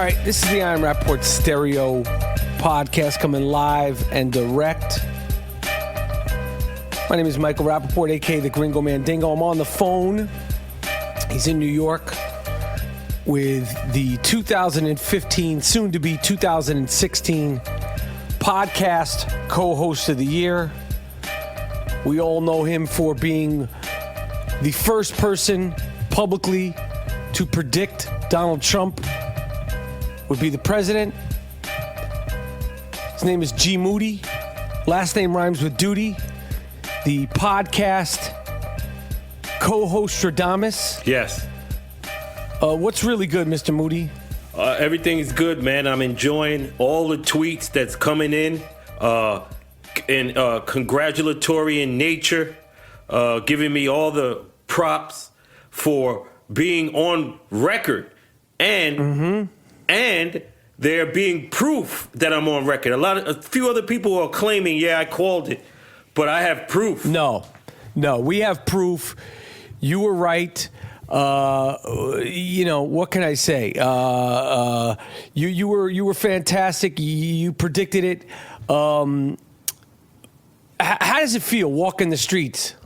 right, this is the Rapaport Stereo podcast coming live and direct. My name is Michael Rapaport, a.k.a. the Gringo Mandingo. I'm on the phone. He's in New York with the 2015, soon-to-be 2016 podcast co-host of the year. We all know him for being the first person publicly to predict Donald Trump would be the president. His name is G. Moody. Last name rhymes with duty. The podcast Co-Hostradamus. Yes. What's really good, Mr. Moody? Everything is good, man. I'm enjoying all the tweets that's coming in congratulatory in nature, giving me all the props for being on record, and there being proof that I'm on record. A few other people are claiming, yeah, I called it, but I have proof. No, we have proof. You were right. What can I say? You were fantastic. You predicted it. How does it feel walking the streets?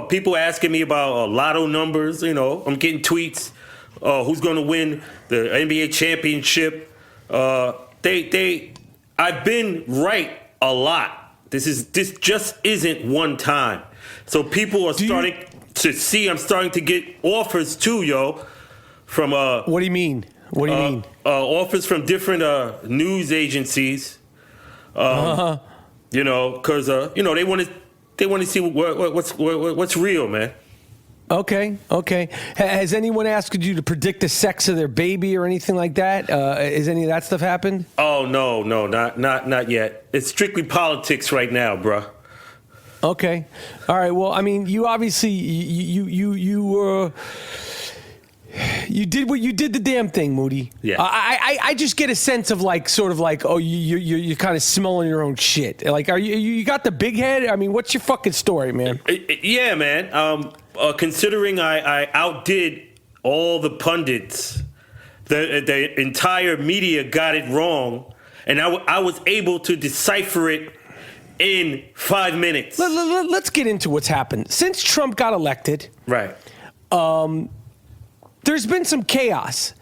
People asking me about lotto numbers. I'm getting tweets. Who's going to win the NBA championship? I've been right a lot. This just isn't one time. So people are starting to see. I'm starting to get offers too, from What do you mean? Offers from different news agencies. Because they want to see what's real, man. Okay. Has anyone asked you to predict the sex of their baby or anything like that? Has any of that stuff happened? Oh no, not yet. It's strictly politics right now, bruh. Okay, all right. Well, I mean, you obviously you did what you did the damn thing, Moody. Yeah. I just get a sense of you're kind of smelling your own shit. Like, are you got the big head? I mean, what's your fucking story, man? Yeah, man. Considering I outdid all the pundits, the entire media got it wrong, and I was able to decipher it in 5 minutes. Let's get into what's happened since Trump got elected. Right. There's been some chaos.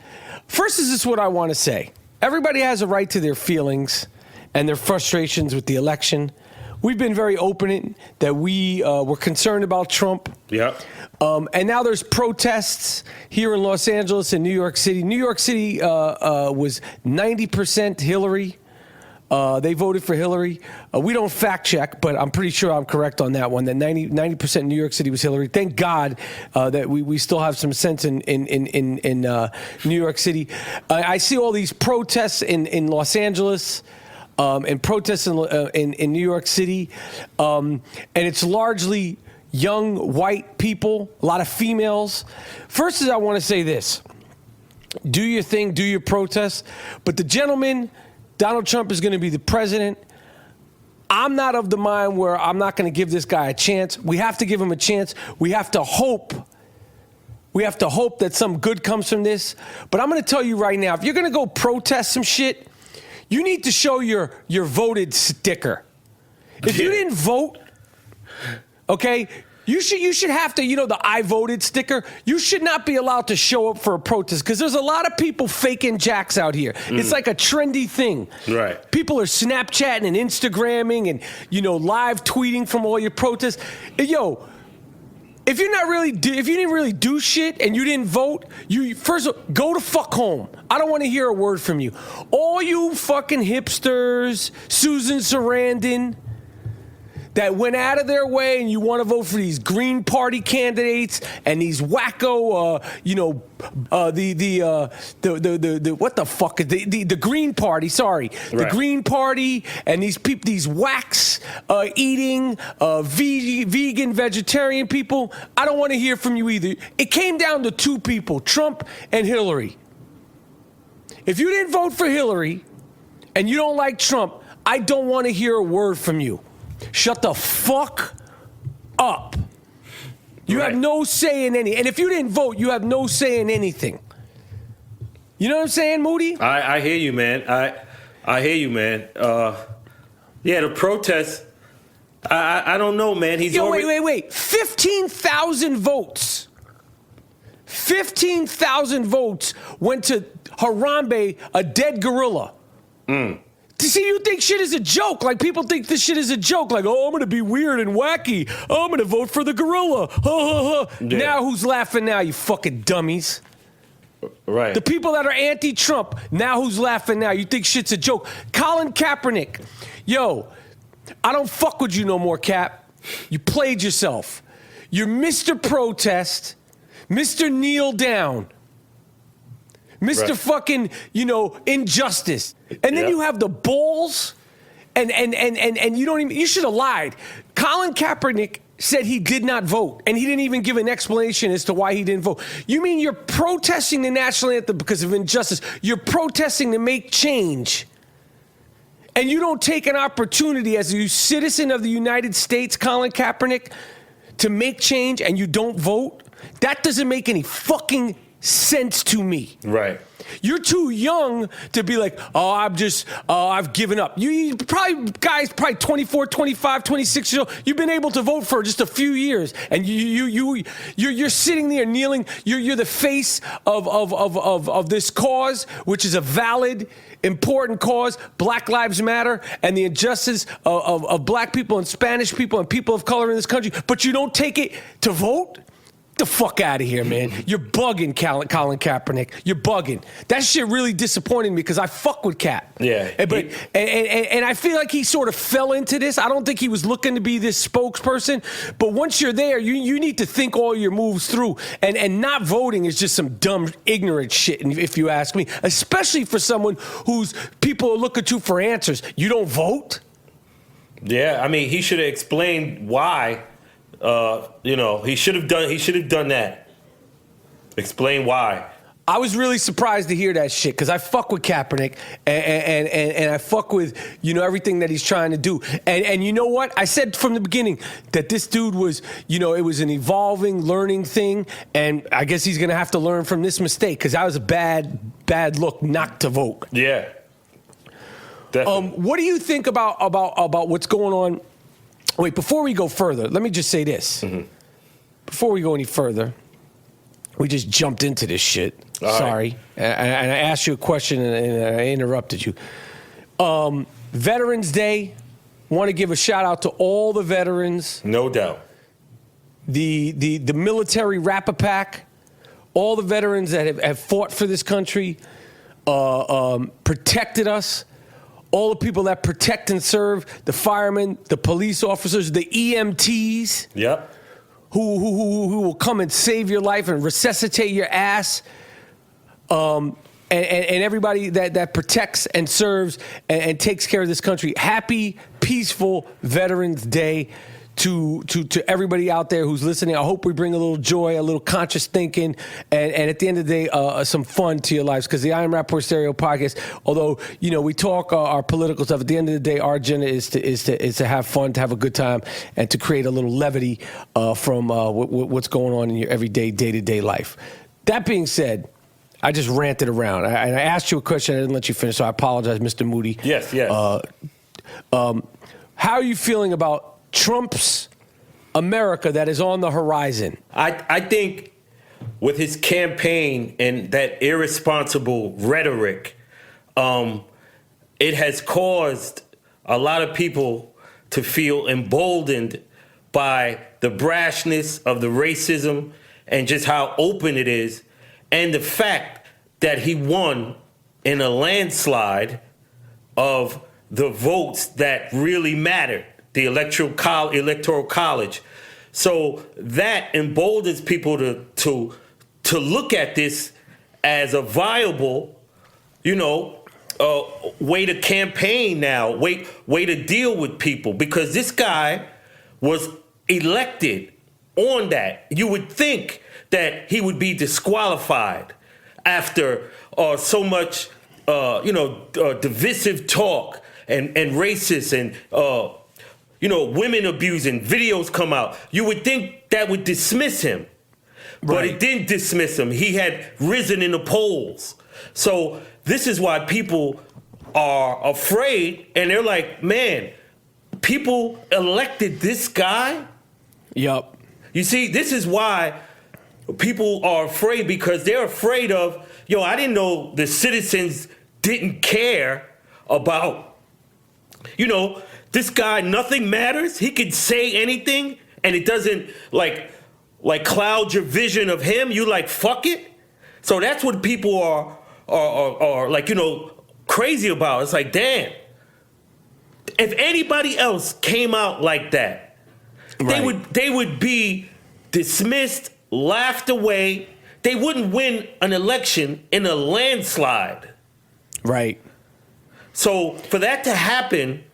First, is this what I want to say? Everybody has a right to their feelings and their frustrations with the election. We've been very open in that we were concerned about Trump. Yeah. And now there's protests here in Los Angeles and New York City. New York City was 90% Hillary. They voted for Hillary. We don't fact check, but I'm pretty sure I'm correct on that one, that 90% New York City was Hillary. Thank God that we still have some sense in New York City. I see all these protests in Los Angeles and protests in New York City, and it's largely young white people, a lot of females. First is I want to say this. Do your thing, do your protest, but the gentleman, Donald Trump, is going to be the president. I'm not of the mind where I'm not going to give this guy a chance. We have to give him a chance. We have to hope that some good comes from this. But I'm going to tell you right now, if you're going to go protest some shit, you need to show your voted sticker. If you didn't vote, okay, you should have to, the I voted sticker. You should not be allowed to show up for a protest because there's a lot of people faking jacks out here. It's like a trendy thing. Right. People are Snapchatting and Instagramming and, live tweeting from all your protests. If you didn't really do shit and you didn't vote, you first of all, go to fuck home. I don't want to hear a word from you. All you fucking hipsters, Susan Sarandon, that went out of their way and you want to vote for these Green Party candidates and these wacko, what the fuck is the Green Party? Sorry, right. The Green Party and these people, these wax eating, vegan, vegetarian people. I don't want to hear from you either. It came down to two people, Trump and Hillary. If you didn't vote for Hillary and you don't like Trump, I don't want to hear a word from you. Shut the fuck up. You have no say in any. And if you didn't vote, you have no say in anything. You know what I'm saying, Moody? I hear you, man. I hear you, man. Yeah, the protest. I don't know, man. He's wait. 15,000 votes. 15,000 votes went to Harambe, a dead gorilla. See, you think shit is a joke. Like, people think this shit is a joke. Like, oh, I'm going to be weird and wacky. Oh, I'm going to vote for the gorilla. Ha, ha, ha. Yeah. Now who's laughing now, you fucking dummies? Right. The people that are anti-Trump, now who's laughing now? You think shit's a joke. Colin Kaepernick. Yo, I don't fuck with you no more, Cap. You played yourself. You're Mr. Protest, Mr. Kneel Down, Mr. Right. fucking, injustice. And then you have the balls, and you don't even, you should have lied. Colin Kaepernick said he did not vote, and he didn't even give an explanation as to why he didn't vote. You mean you're protesting the national anthem because of injustice? You're protesting to make change. And you don't take an opportunity as a citizen of the United States, Colin Kaepernick, to make change, and you don't vote? That doesn't make any fucking sense to me. Right. You're too young to be like, I've given up. You probably, guys, 24, 25, 26 years old, you've been able to vote for just a few years. And you're sitting there kneeling. You're the face of this cause, which is a valid, important cause, Black Lives Matter, and the injustice of black people and Spanish people and people of color in this country. But you don't take it to vote? The fuck out of here, man. You're bugging, Colin Kaepernick. You're bugging. That shit really disappointed me because I fuck with Cap. Yeah. And I feel like he sort of fell into this. I don't think he was looking to be this spokesperson. But once you're there, you need to think all your moves through. And not voting is just some dumb, ignorant shit, if you ask me. Especially for someone whose people are looking to for answers. You don't vote? Yeah, I mean, he should have explained why. He should have done that. Explain why. I was really surprised to hear that shit because I fuck with Kaepernick and I fuck with, everything that he's trying to do. And you know what? I said from the beginning that this dude was, it was an evolving, learning thing. And I guess he's going to have to learn from this mistake because that was a bad look not to vote. Yeah. Definitely. What do you think about what's going on? Wait, before we go further, let me just say this. Mm-hmm. Before we go any further, we just jumped into this shit. All Sorry. Right. And I asked you a question and I interrupted you. Veterans Day, want to give a shout out to all the veterans. No doubt. The military Rapaport, all the veterans that have fought for this country, protected us. All the people that protect and serve, the firemen, the police officers, the EMTs, yep, who will come and save your life and resuscitate your ass, and everybody that protects and serves and takes care of this country. Happy, peaceful Veterans Day to everybody out there who's listening. I hope we bring a little joy, a little conscious thinking, and at the end of the day, some fun to your lives. Because the I Am Rapaport Stereo podcast, although we talk our political stuff, at the end of the day, our agenda is to have fun, to have a good time, and to create a little levity from what's going on in your everyday, day-to-day life. That being said, I just ranted around. I asked you a question. I didn't let you finish, so I apologize, Mr. Moody. Yes. How are you feeling about Trump's America that is on the horizon? I think with his campaign and that irresponsible rhetoric, it has caused a lot of people to feel emboldened by the brashness of the racism and just how open it is, and the fact that he won in a landslide of the votes that really mattered. The electoral college. So that emboldens people to look at this as a viable, way to campaign now, way to deal with people, because this guy was elected on that. You would think that he would be disqualified after so much, divisive talk and racist and women abusing, videos come out. You would think that would dismiss him. but it didn't dismiss him. He had risen in the polls. So this is why people are afraid, and they're like, man, people elected this guy? Yup. You see, this is why people are afraid, because they're afraid of, I didn't know the citizens didn't care about, this guy, nothing matters. He could say anything, and it doesn't, like cloud your vision of him. You like, fuck it. So that's what people are like, crazy about. It's like, damn, if anybody else came out like that, they would be dismissed, laughed away. They wouldn't win an election in a landslide. Right. So for that to happen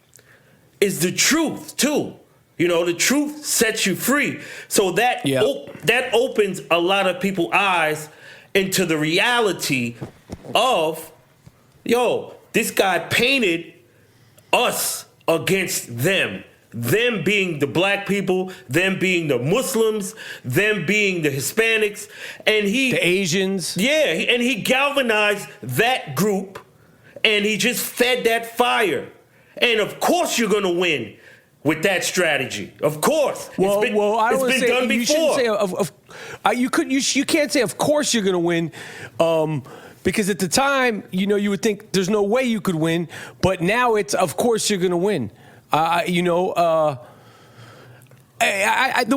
is the truth too. The truth sets you free. So that that opens a lot of people's eyes into the reality of, this guy painted us against them. Them being the black people, them being the Muslims, them being the Hispanics, and the Asians. Yeah, and he galvanized that group, and he just fed that fire. And of course you're going to win with that strategy. Of course. Well, I don't it's been done before. You can't say of course you're going to win. Because at the time, you would think there's no way you could win, but now it's of course you're going to win. The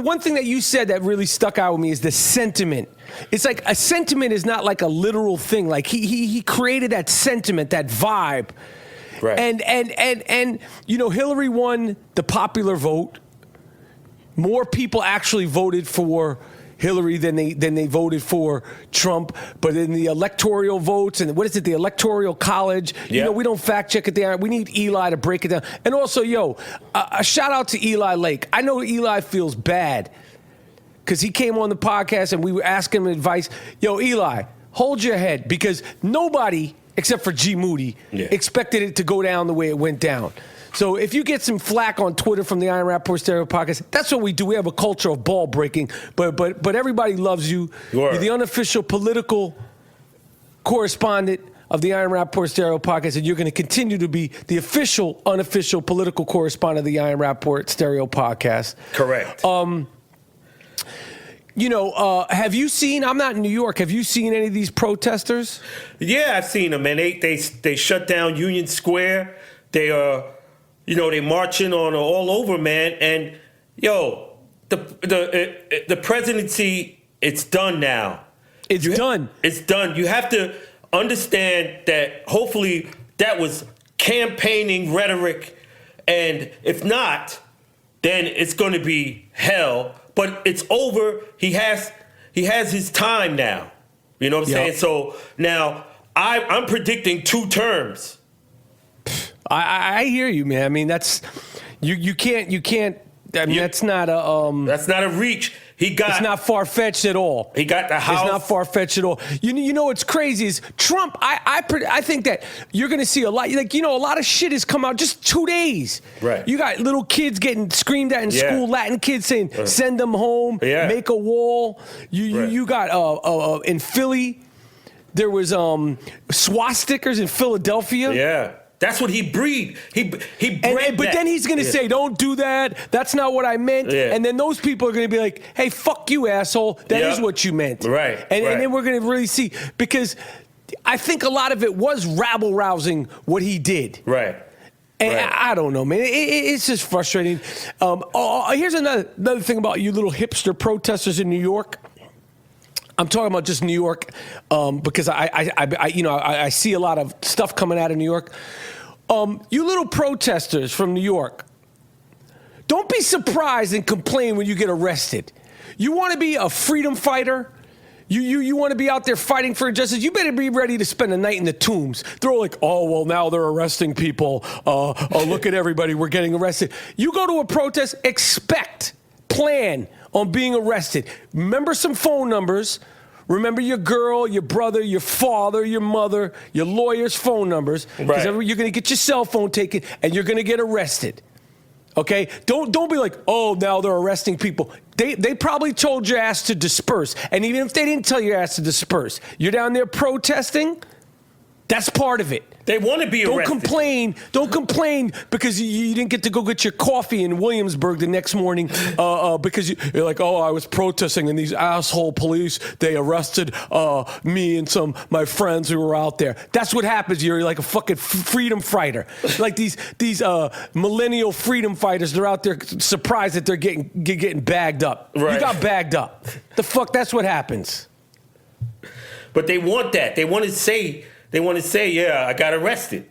one thing that you said that really stuck out with me is the sentiment. It's like a sentiment is not like a literal thing. Like he created that sentiment, that vibe. Right. And Hillary won the popular vote. More people actually voted for Hillary than they voted for Trump. But in the electoral votes, and the Electoral College, we don't fact check it there. We need Eli to break it down. And also, a shout out to Eli Lake. I know Eli feels bad because he came on the podcast and we were asking him advice. Eli, hold your head, because nobody, except for G. Moody, expected it to go down the way it went down. So if you get some flack on Twitter from the Iron Rapaport Stereo Podcast, that's what we do. We have a culture of ball breaking, but everybody loves you. You're the unofficial political correspondent of the Iron Rapaport Stereo Podcast, and you're going to continue to be the official, unofficial political correspondent of the Iron Rapaport Stereo Podcast. Correct. Have you seen? I'm not in New York. Have you seen any of these protesters? Yeah, I've seen them, man. They shut down Union Square. They are. They marching on all over, man. And the presidency, it's done now. It's done. It's done. You have to understand that hopefully that was campaigning rhetoric, and if not, then it's going to be hell. But it's over. He has his time now. You know what I'm saying? So now I'm predicting 2 terms. I hear you, man. I mean, that's you can't. I mean, that's not a reach. It's not far-fetched at all. He got the house. It's not far-fetched at all. You know what's crazy is Trump. I think that you're going to see a lot. A lot of shit has come out just 2 days. Right. You got little kids getting screamed at in school. Latin kids saying, "Send them home." Make a wall. You got in Philly. There was swastikas in Philadelphia. Yeah. That's what he breathed. He bred but then he's going to say, don't do that. That's not what I meant. Yeah. And then those people are going to be like, hey, fuck you, asshole. That is what you meant. Right. And then we're going to really see, because I think a lot of it was rabble-rousing what he did. Right. And I don't know, man. It's just frustrating. Here's another thing about you little hipster protesters in New York. I'm talking about just New York because I see a lot of stuff coming out of New York. You little protesters from New York, don't be surprised and complain when you get arrested. You want to be a freedom fighter? You want to be out there fighting for injustice? You better be ready to spend a night in the tombs. They're like, oh, well, now they're arresting people. Look at everybody. We're getting arrested. You go to a protest, plan on being arrested. Remember some phone numbers. Remember your girl, your brother, your father, your mother, your lawyer's phone numbers. Because you're going to get your cell phone taken and you're going to get arrested. Okay, don't be like, oh, now they're arresting people. They probably told your ass to disperse, and even if they didn't tell your ass to disperse, you're down there protesting. That's part of it. They want to be arrested. Don't complain because you didn't get to go get your coffee in Williamsburg the next morning because you're like, oh, I was protesting and these asshole police, they arrested me and my friends who were out there. That's what happens. You're like a fucking freedom fighter. Like these millennial freedom fighters, they're out there surprised that they're getting bagged up. Right. You got bagged up. The fuck, that's what happens. But they want that. They want to say, yeah, I got arrested.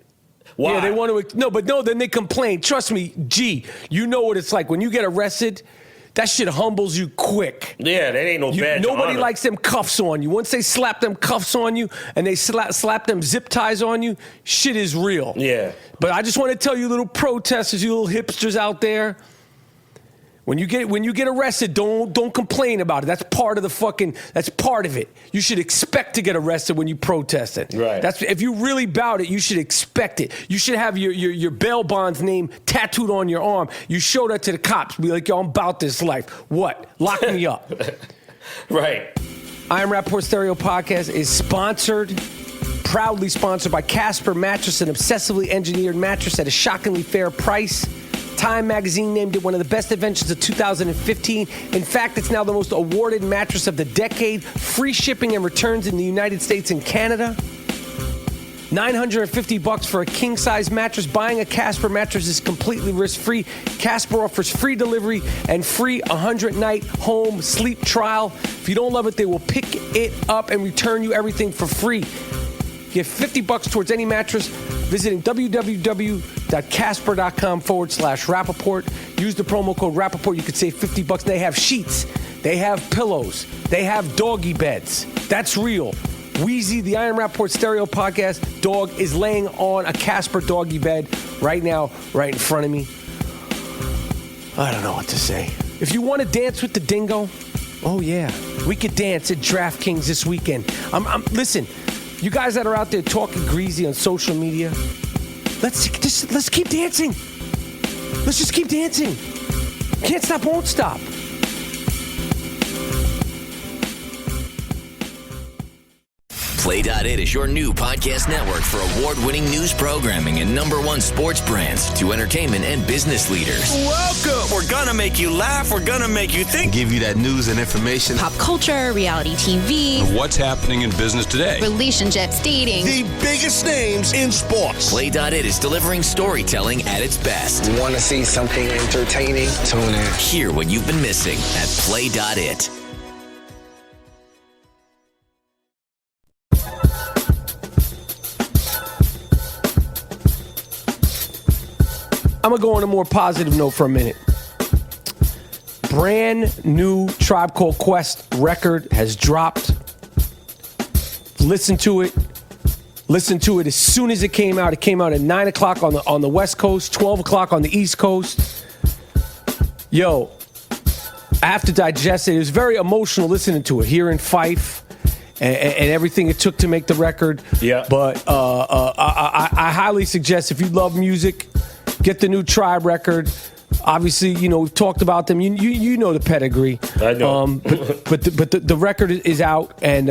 Why? Yeah, they want to. Then they complain. Trust me, G, you know what it's like. When you get arrested, that shit humbles you quick. Yeah, that ain't no badge. Nobody likes them cuffs on you. Once they slap them cuffs on you and they slap them zip ties on you, shit is real. Yeah. But I just want to tell you little protesters, you little hipsters out there, when you get arrested, don't complain about it. That's part of it. You should expect to get arrested when you protesting. Right. If you really bout it, you should expect it. You should have your bail bond's name tattooed on your arm. You show that to the cops. Be like, yo, I'm about this life. What? Lock me up. Right. I Am Rapaport Stereo Podcast is proudly sponsored by Casper Mattress, an obsessively engineered mattress at a shockingly fair price. Time magazine named it one of the best inventions of 2015. In fact, it's now the most awarded mattress of the decade. Free shipping and returns in the United States and Canada. $950 for a king-size mattress. Buying a Casper mattress is completely risk-free. Casper offers free delivery and free 100-night home sleep trial. If you don't love it, they will pick it up and return you everything for free. Get $50 towards any mattress visiting www.casper.com/Rapaport. Use the promo code Rapaport. You could save $50. They have sheets. They have pillows. They have doggy beds. That's real. Wheezy, the I Am Rapaport Stereo Podcast dog, is laying on a Casper doggy bed right now, right in front of me. I don't know what to say. If you want to dance with the dingo, oh yeah, we could dance at DraftKings this weekend. Listen. You guys that are out there talking greasy on social media, let's keep dancing. Let's just keep dancing. Can't stop, won't stop. Play.it is your new podcast network for award-winning news programming and #1 sports brands to entertainment and business leaders. Welcome! We're gonna make you laugh. We're gonna make you think. Give you that news and information. Pop culture, reality TV. What's happening in business today? Relationships, dating. The biggest names in sports. Play.it is delivering storytelling at its best. You want to see something entertaining? Tune in. Hear what you've been missing at Play.it. I'm going to go on a more positive note for a minute. Brand new Tribe Called Quest record has dropped. Listen to it as soon as it came out. It came out at 9 o'clock on the West Coast, 12 o'clock on the East Coast. Yo, I have to digest it. It was very emotional listening to it, hearing Fife and everything it took to make the record. Yeah. But I highly suggest, if you love music, get the new Tribe record. Obviously, we've talked about them. You know the pedigree. I know. But the record is out, and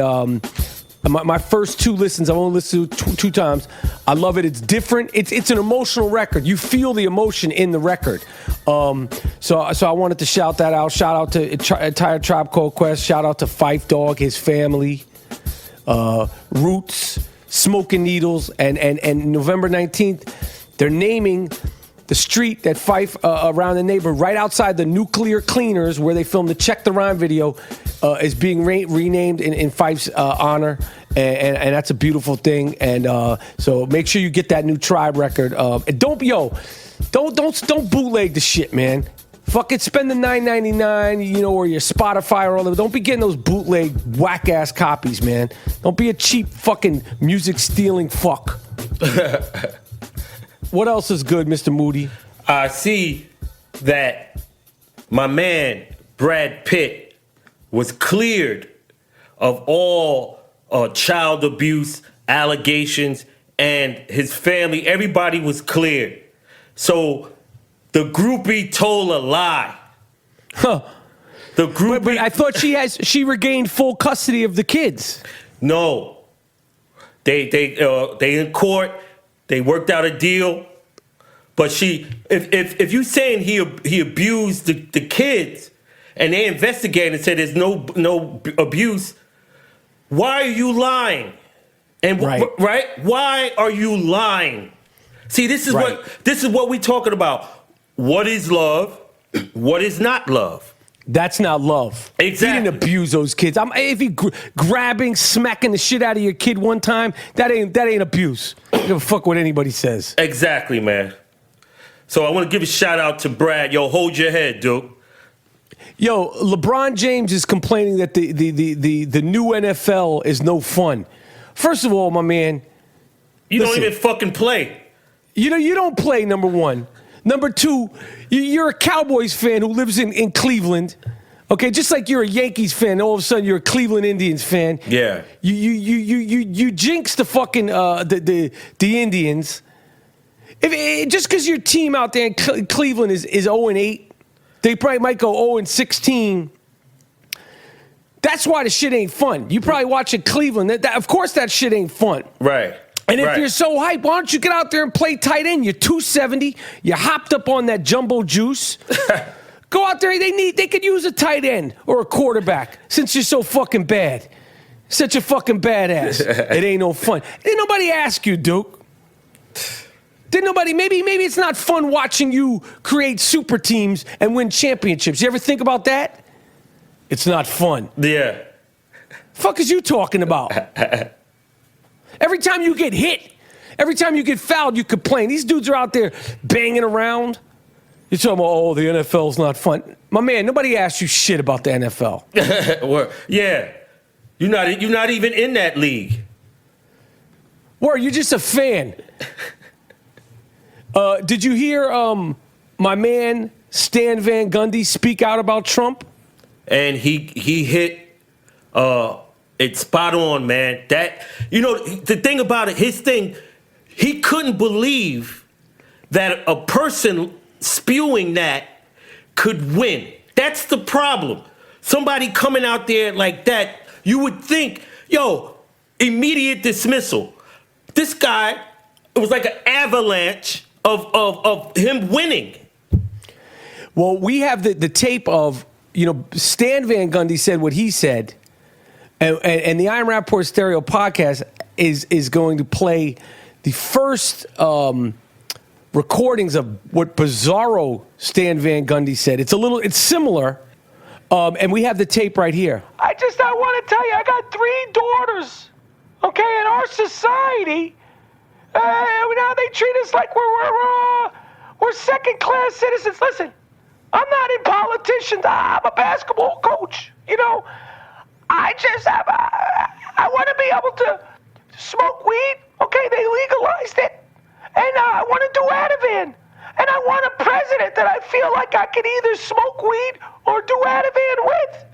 my first two listens, I've only listened to two times. I love it. It's different. It's an emotional record. You feel the emotion in the record. So I wanted to shout that out. Shout out to entire Tribe Called Quest. Shout out to Phife Dawg, his family, Roots, Smoking Needles, and November 19th, they're naming the street that Phife around the neighborhood, right outside the Nuclear Cleaners, where they filmed the Check the Rhyme video, is being renamed in Phife's honor, and that's a beautiful thing. And so make sure you get that new Tribe record. And don't bootleg the shit, man. Fucking spend the $9.99, or your Spotify or all of it. Don't be getting those bootleg whack ass copies, man. Don't be a cheap fucking music stealing fuck. What else is good, Mr. Moody? I see that my man, Brad Pitt, was cleared of all child abuse allegations, and his family, everybody was cleared. So The groupie told a lie. Huh. The groupie. But I thought she regained full custody of the kids. No. They in court. They worked out a deal. But if you saying he abused the kids, and they investigated and said there's no abuse, why are you lying? And right? Why are you lying? See, this is what we talking about. What is love? What is not love? That's not love. Exactly. He didn't abuse those kids. If he grabbing, smacking the shit out of your kid one time, that ain't abuse. I don't give a fuck what anybody says. Exactly, man. So I want to give a shout out to Brad. Yo, hold your head, dude. Yo, LeBron James is complaining that the new NFL is no fun. First of all, my man, you don't even fucking play. You don't play, number one. Number two, you're a Cowboys fan who lives in Cleveland. Okay, just like you're a Yankees fan, all of a sudden you're a Cleveland Indians fan. Yeah. You jinx the fucking the Indians. Just because your team out there in Cleveland is 0-8, they probably might go 0-16. That's why the shit ain't fun. You probably watching Cleveland. Of course that shit ain't fun. Right. And if you're so hyped, why don't you get out there and play tight end? You're 270. You hopped up on that jumbo juice. Go out there. They could use a tight end or a quarterback since you're so fucking bad. Such a fucking badass. It ain't no fun. Didn't nobody ask you, Duke? Didn't nobody? Maybe it's not fun watching you create super teams and win championships. You ever think about that? It's not fun. Yeah. Fuck is you talking about? Every time you get hit, every time you get fouled, you complain. These dudes are out there banging around. You're talking about, the NFL's not fun. My man, nobody asked you shit about the NFL. Yeah. You're not even in that league. You're just a fan. Did you hear my man Stan Van Gundy speak out about Trump? And he hit it's spot on, man. That, the thing about it, his thing, he couldn't believe that a person spewing that could win. That's the problem. Somebody coming out there like that, you would think, immediate dismissal. This guy, it was like an avalanche of him winning. Well, we have the tape of, Stan Van Gundy said what he said. And the I'm Rapaport Stereo podcast is going to play the first recordings of what Bizarro Stan Van Gundy said. It's similar, and we have the tape right here. I want to tell you, I got 3 daughters, okay, in our society. Now they treat us like we're second-class citizens. Listen, I'm not in politicians. I'm a basketball coach, I want to be able to smoke weed. Okay, they legalized it. And I want to do Ativan. And I want a president that I feel like I can either smoke weed or do Ativan with.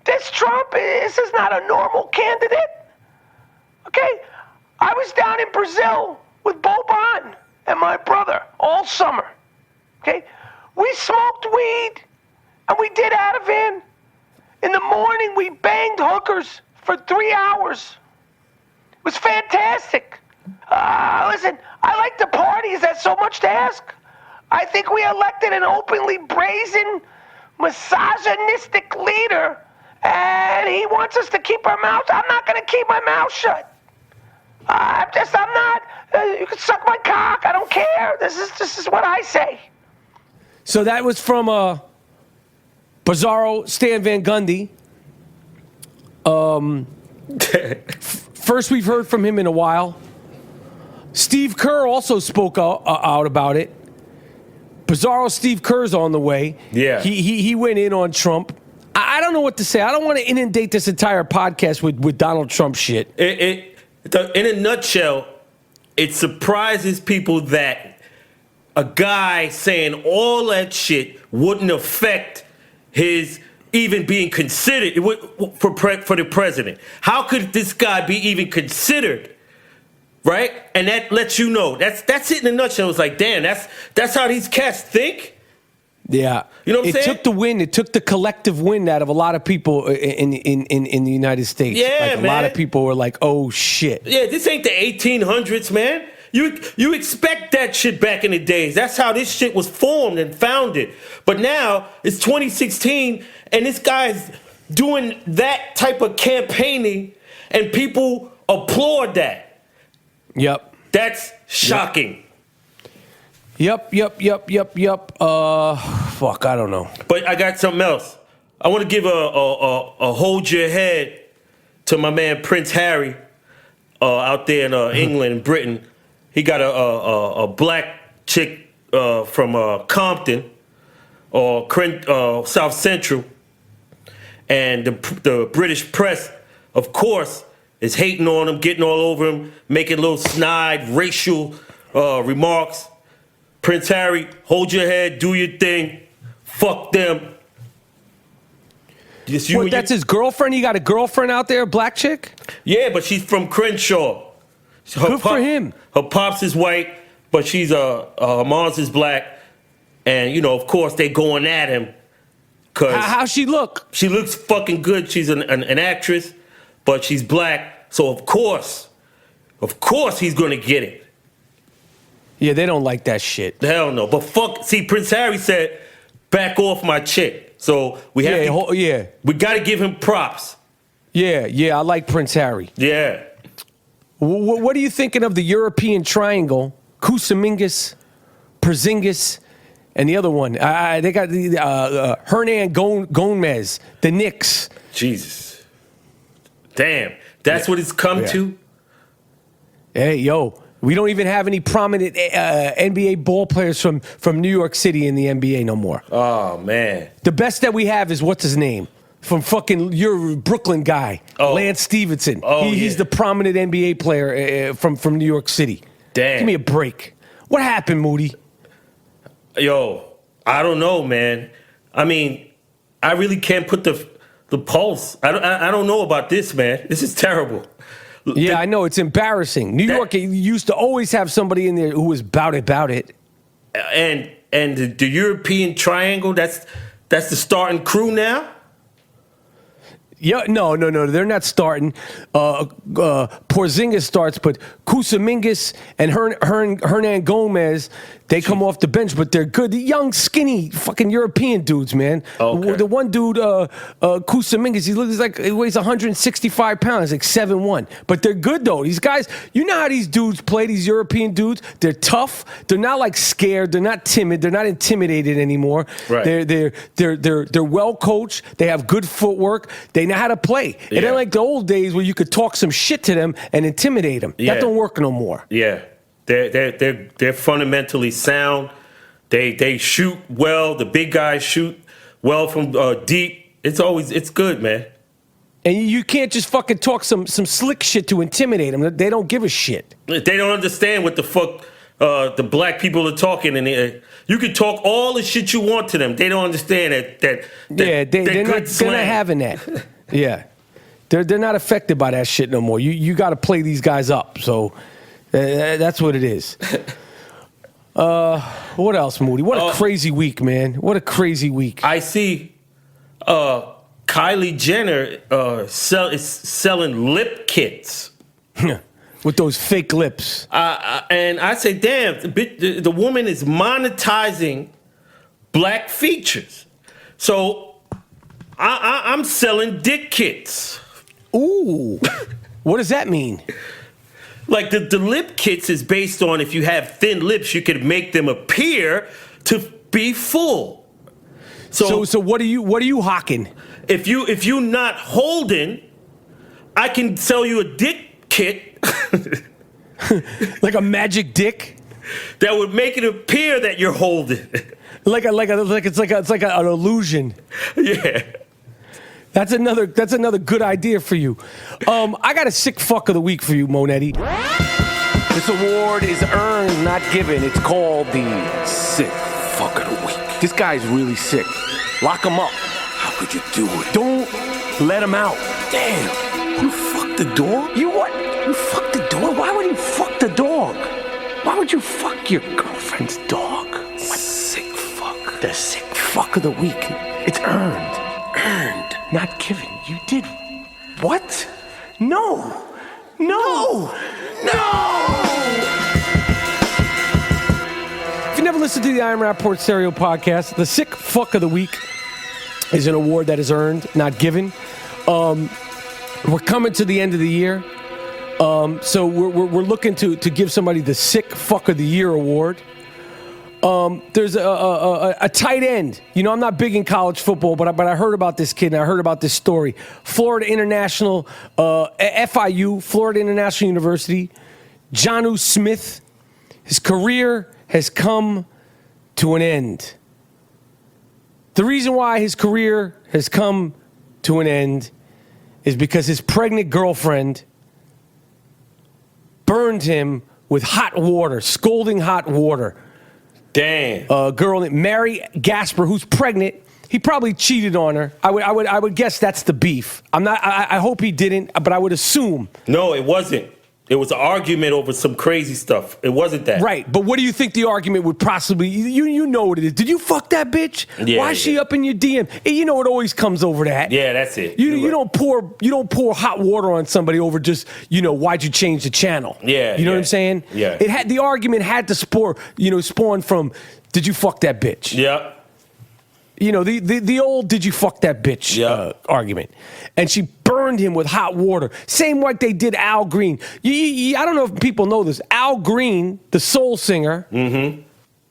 This Trump, this is not a normal candidate. Okay, I was down in Brazil with Boban and my brother all summer. Okay, we smoked weed and we did Ativan. In the morning, we banged hookers for 3 hours. It was fantastic. Listen, I like to party. Is that so much to ask? I think we elected an openly brazen, misogynistic leader, and he wants us to keep our mouths. I'm not going to keep my mouth shut. I'm not. You can suck my cock. I don't care. This is what I say. So that was from Bizarro Stan Van Gundy. First we've heard from him in a while. Steve Kerr also spoke out about it. Bizarro Steve Kerr's on the way. Yeah. He went in on Trump. I don't know what to say. I don't want to inundate this entire podcast with Donald Trump shit. In a nutshell, it surprises people that a guy saying all that shit wouldn't affect his even being considered for the president. How could this guy be even considered right? And that lets you know. That's it in a nutshell. It's like, damn, that's how these cats think. Yeah, you know what I'm saying? It took the win. It took the collective win out of a lot of people in the United States. Yeah, like a lot of people were like, "Oh shit." Yeah, this ain't the 1800s, man. You expect that shit back in the days. That's how this shit was formed and founded. But now it's 2016, and this guy's doing that type of campaigning, and people applaud that. Yep. That's shocking. Yep. Fuck, I don't know. But I got something else. I want to give a hold your head to my man Prince Harry out there in England and Britain. He got a black chick from Compton or South Central, and the British press, of course, is hating on him, getting all over him, making little snide racial remarks. Prince Harry, hold your head, do your thing, fuck them. That's his girlfriend? He got a girlfriend out there, a black chick? Yeah, but she's from Crenshaw. Good for him. Her pops is white, but her mom's is black. And, of course, they going at him. How she look? She looks fucking good. She's an actress, but she's black. So, of course, he's going to get it. Yeah, they don't like that shit. Hell no. But see, Prince Harry said, back off my chick. So we have we got to give him props. Yeah, I like Prince Harry. Yeah. What are you thinking of the European triangle? Kusamingas, Porzingis, and the other one. They got the Hernan Gomez, the Knicks. Jesus. Damn. That's what it's come to? Hey, yo. We don't even have any prominent NBA ball players from New York City in the NBA no more. Oh, man. The best that we have is what's his name? From fucking your Brooklyn guy, Lance Stevenson. He's the prominent NBA player from New York City. Damn. Give me a break. What happened, Moody? Yo, I don't know, man. I mean, I really can't put the pulse. I don't know about this, man. This is terrible. Yeah, I know. It's embarrassing. New York used to always have somebody in there who was about it. And the European triangle, that's the starting crew now? Yeah, no. They're not starting. Porzingis starts, but Kusamingas and Hernan Gomez, they come off the bench, but they're good. The young, skinny, fucking European dudes, man. Okay. The one dude, Kusamingas, he looks like he weighs 165 pounds, like 7'1". But they're good though. These guys, you know how these dudes play. These European dudes, they're tough. They're not like scared. They're not timid. They're not intimidated anymore. Right. They're well coached. They have good footwork. They know how to play. Yeah. It ain't like the old days where you could talk some shit to them and intimidate them. Yeah. That don't work no more. Yeah. They're fundamentally sound. They shoot well. The big guys shoot well from deep. It's good, man. And you can't just fucking talk some slick shit to intimidate them. They don't give a shit. They don't understand what the fuck the black people are talking. And you can talk all the shit you want to them. They don't understand that they're not having that. Yeah. They're not affected by that shit no more. You got to play these guys up. So that's what it is. What else, Moody? What a crazy week, man. What a crazy week. I see Kylie Jenner is selling lip kits. With those fake lips. And I say, damn, the woman is monetizing black features. So I'm selling dick kits. Ooh. What does that mean? Like the lip kits is based on if you have thin lips, you can make them appear to be full. So what are you hawking? If you not holding, I can sell you a dick kit. Like a magic dick? That would make it appear that you're holding. It's like an illusion. Yeah. That's another good idea for you. I got a sick fuck of the week for you, Monetti. This award is earned, not given. It's called the sick fuck of the week. This guy's really sick. Lock him up. How could you do it? Don't let him out. Damn. You fucked the door? You what? You fucked the door? Why would he fuck Why would you fuck your girlfriend's dog? Sick fuck. The sick fuck of the week. It's earned. Earned. Not given. You did what? No. If you never listened to the I Am Rapaport Stereo podcast, the sick fuck of the week is an award that is earned, not given. We're coming to the end of the year. So we're looking to give somebody the sick fuck of the year award. There's a tight end. You know, I'm not big in college football, but I heard about this kid and I heard about this story. Florida International, FIU, Florida International University, Jonnu Smith. His career has come to an end. The reason why his career has come to an end is because his pregnant girlfriend burned him with hot water, scalding hot water. Damn. A girl named Mary Gasper, who's pregnant. He probably cheated on her. I would guess that's the beef. I hope he didn't, but I would assume. No, it wasn't. It was an argument over some crazy stuff. It wasn't that. Right, but what do you think the argument would possibly? You know what it is. Did you fuck that bitch? Yeah, Why is she up in your DM? You know it always comes over that. Yeah, that's it. You don't pour hot water on somebody over just why'd you change the channel? Yeah, you know what I'm saying? Yeah. The argument had to spawn from did you fuck that bitch? Yeah. You know, the old did you fuck that bitch argument. And she burned him with hot water. Same like they did Al Green. I don't know if people know this. Al Green, the soul singer,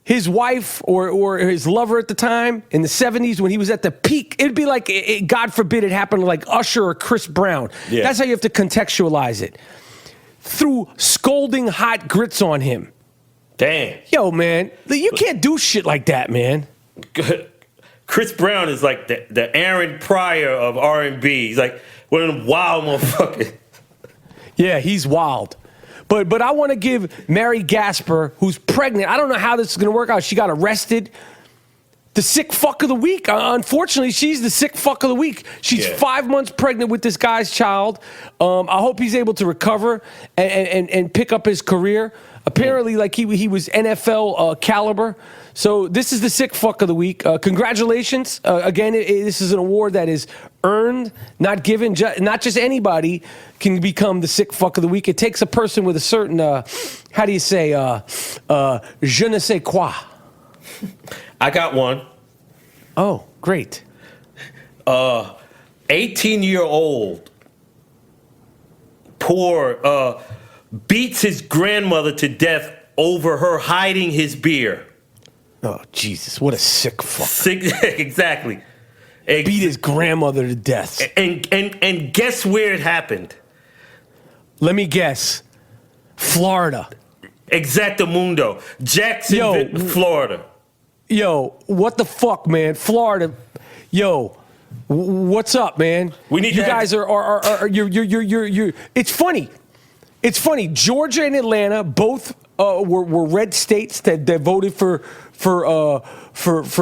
his wife or his lover at the time in the 70s when he was at the peak, it'd be like, God forbid it happened to like Usher or Chris Brown. Yeah. That's how you have to contextualize it. Threw scalding hot grits on him. Damn. Yo, man, you can't do shit like that, man. Chris Brown is like the Aaron Pryor of R&B. He's like one of them wild motherfuckers. Yeah, he's wild. But I want to give Mary Gasper, who's pregnant, I don't know how this is going to work out. She got arrested. The sick fuck of the week. Unfortunately, she's the sick fuck of the week. She's 5 months pregnant with this guy's child. I hope he's able to recover and pick up his career. Apparently, like he was NFL caliber. So this is the sick fuck of the week. Congratulations. Again, this is an award that is earned, not given. Not just anybody can become the sick fuck of the week. It takes a person with a certain, how do you say, je ne sais quoi. I got one. Oh, great. 18-year-old poor beats his grandmother to death over her hiding his beer. Oh, Jesus, what a sick fuck. Exactly. Beat his grandmother to death. And guess where it happened? Let me guess. Florida. Exactamundo. Jacksonville, Florida. Yo, what the fuck, man? Florida. Yo, what's up, man? We need you to guys are you're it's funny. It's funny. Georgia and Atlanta both were red states that voted for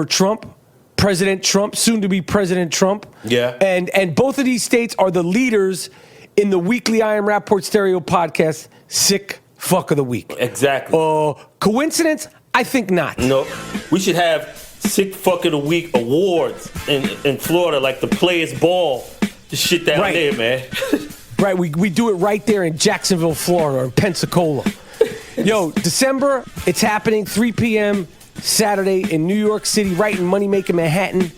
Trump, President Trump, soon to be President Trump. Yeah. And both of these states are the leaders in the weekly I Am Rapaport Stereo podcast, Sick Fuck of the Week. Exactly. Coincidence? I think not. No. We should have Sick Fuck of the Week awards in Florida, like the Players Ball. Just shit down there, man. Right, we do it right there in Jacksonville, Florida, or Pensacola. Yo, December, it's happening, 3 p.m. Saturday in New York City, right in money-making Manhattan.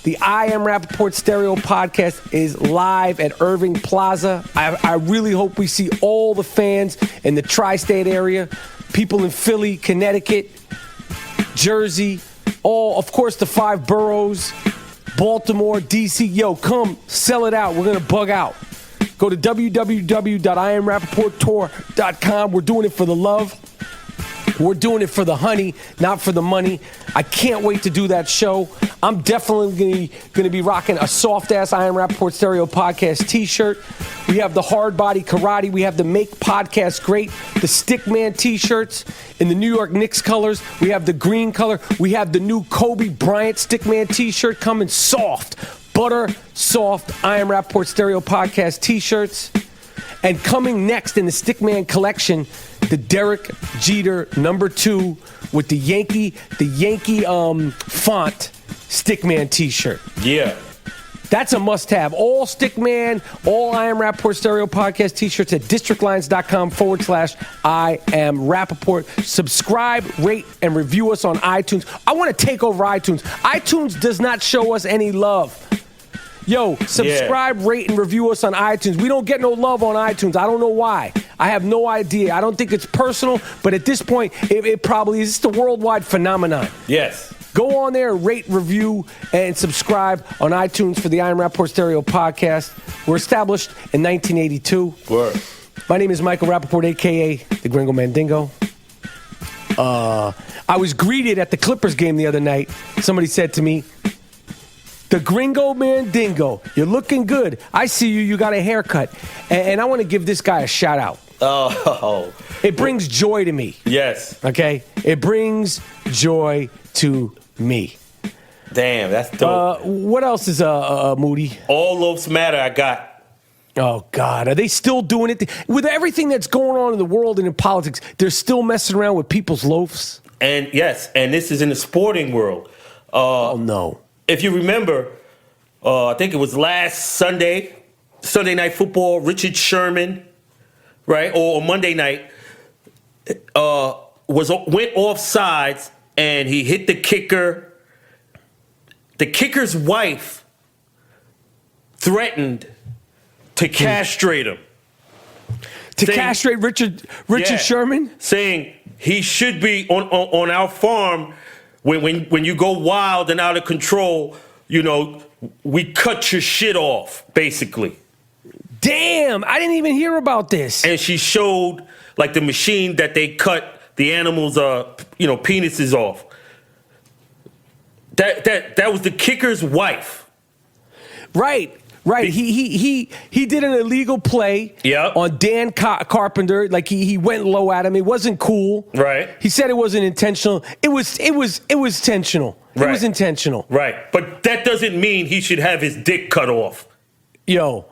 The I Am Rapaport Stereo podcast is live at Irving Plaza. I really hope we see all the fans in the tri-state area, people in Philly, Connecticut, Jersey, all, of course, the 5 boroughs, Baltimore, D.C. Yo, come, sell it out. We're going to bug out. Go to www.IamRapaportTour.com. We're doing it for the love. We're doing it for the honey, not for the money. I can't wait to do that show. I'm definitely going to be rocking a soft-ass I Am Rapaport Stereo podcast t-shirt. We have the Hard Body Karate. We have the Make Podcast Great, the Stickman t-shirts in the New York Knicks colors. We have the green color. We have the new Kobe Bryant Stickman t-shirt coming soft. Butter soft I Am Rapaport Stereo podcast t-shirts. And coming next in the Stickman collection, the Derek Jeter #2 with the Yankee font Stickman T-shirt. Yeah. That's a must-have. All Stickman, all I Am Rapaport Stereo Podcast T-shirts at districtlines.com/I Am Rapaport. Subscribe, rate, and review us on iTunes. I want to take over iTunes. iTunes does not show us any love. Yo, subscribe, rate, and review us on iTunes. We don't get no love on iTunes. I don't know why. I have no idea. I don't think it's personal, but at this point, it probably is. It's a worldwide phenomenon. Yes. Go on there, rate, review, and subscribe on iTunes for the I Am Rapaport Stereo Podcast. We're established in 1982. Word. My name is Michael Rapaport, a.k.a. the Gringo Mandingo. I was greeted at the Clippers game the other night. Somebody said to me, the Gringo Mandingo, you're looking good. I see you. You got a haircut. And I want to give this guy a shout out. Oh. It brings joy to me. Yes. Okay? It brings joy to me. Damn, that's dope. What else is Moody? All Loafs Matter I got. Oh, God. Are they still doing it? With everything that's going on in the world and in politics, they're still messing around with people's loafs? And yes, and this is in the sporting world. Oh, no. If you remember, I think it was last Sunday Night Football, Richard Sherman, right, or Monday night, went off sides and he hit the kicker. The kicker's wife threatened to castrate him. Castrate Richard Sherman? Saying he should be on our farm. When you go wild and out of control, you know, we cut your shit off, basically. Damn, I didn't even hear about this. And she showed, like, the machine that they cut the animals' penises off. That was the kicker's wife. Right. He did an illegal play on Dan Carpenter. Like he went low at him. It wasn't cool. Right. He said it wasn't intentional. It was intentional. Right. It was intentional. Right. But that doesn't mean he should have his dick cut off. Yo.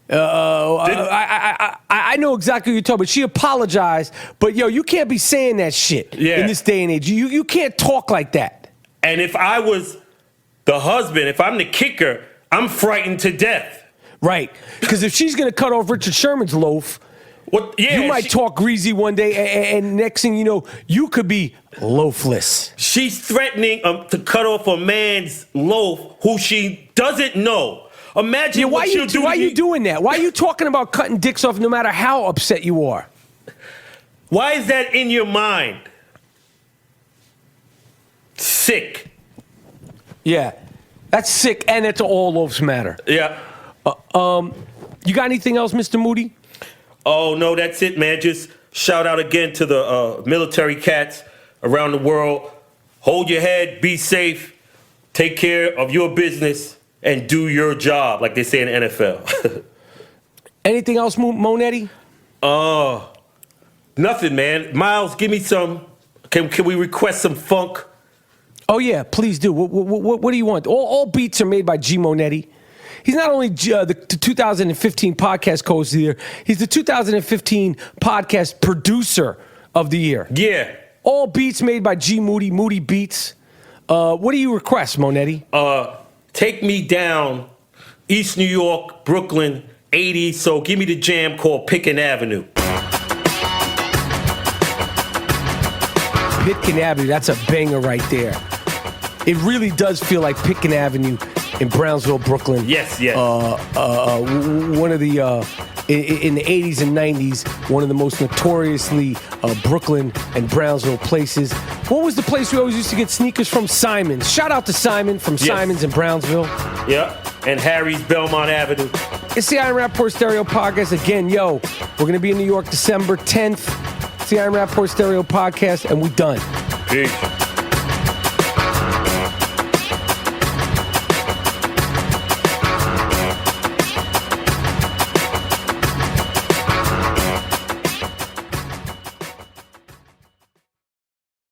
I know exactly what you're talking about. She apologized, but yo, you can't be saying that shit in this day and age. You can't talk like that. And if I was the husband, if I'm the kicker, I'm frightened to death. Right. Because if she's going to cut off Richard Sherman's loaf, you might talk greasy one day, and next thing you know, you could be loafless. She's threatening to cut off a man's loaf who she doesn't know. Imagine what she'll do. Why are you doing that? Why are you talking about cutting dicks off no matter how upset you are? Why is that in your mind? Sick. Yeah. That's sick, and it's All Loafs Matter. Yeah. You got anything else, Mr. Moody? Oh, no, that's it, man. Just shout out again to the military cats around the world. Hold your head, be safe, take care of your business, and do your job, like they say in the NFL. Anything else, Monetti? Nothing, man. Miles, give me some. Can we request some funk? Oh, yeah, please do. What do you want? All beats are made by G. Monetti. He's not only the 2015 podcast co-host of the year, he's the 2015 podcast producer of the year. Yeah. All beats made by G. Moody, Moody Beats. What do you request, Monetti? Take me down East New York, Brooklyn, 80. So give me the jam called Pitkin Avenue. Pitkin Avenue, that's a banger right there. It really does feel like Pitkin Avenue in Brownsville, Brooklyn. Yes. One of the in the 80s and 90s, one of the most notoriously Brooklyn and Brownsville places. What was the place we always used to get sneakers from? Simon's. Shout out to Simon from Simon's in Brownsville. Yeah, and Harry's Belmont Avenue. It's the I Am Rapaport Stereo Podcast. Again, we're going to be in New York December 10th. It's the I Am Rapaport Stereo Podcast, and we're done. Peace.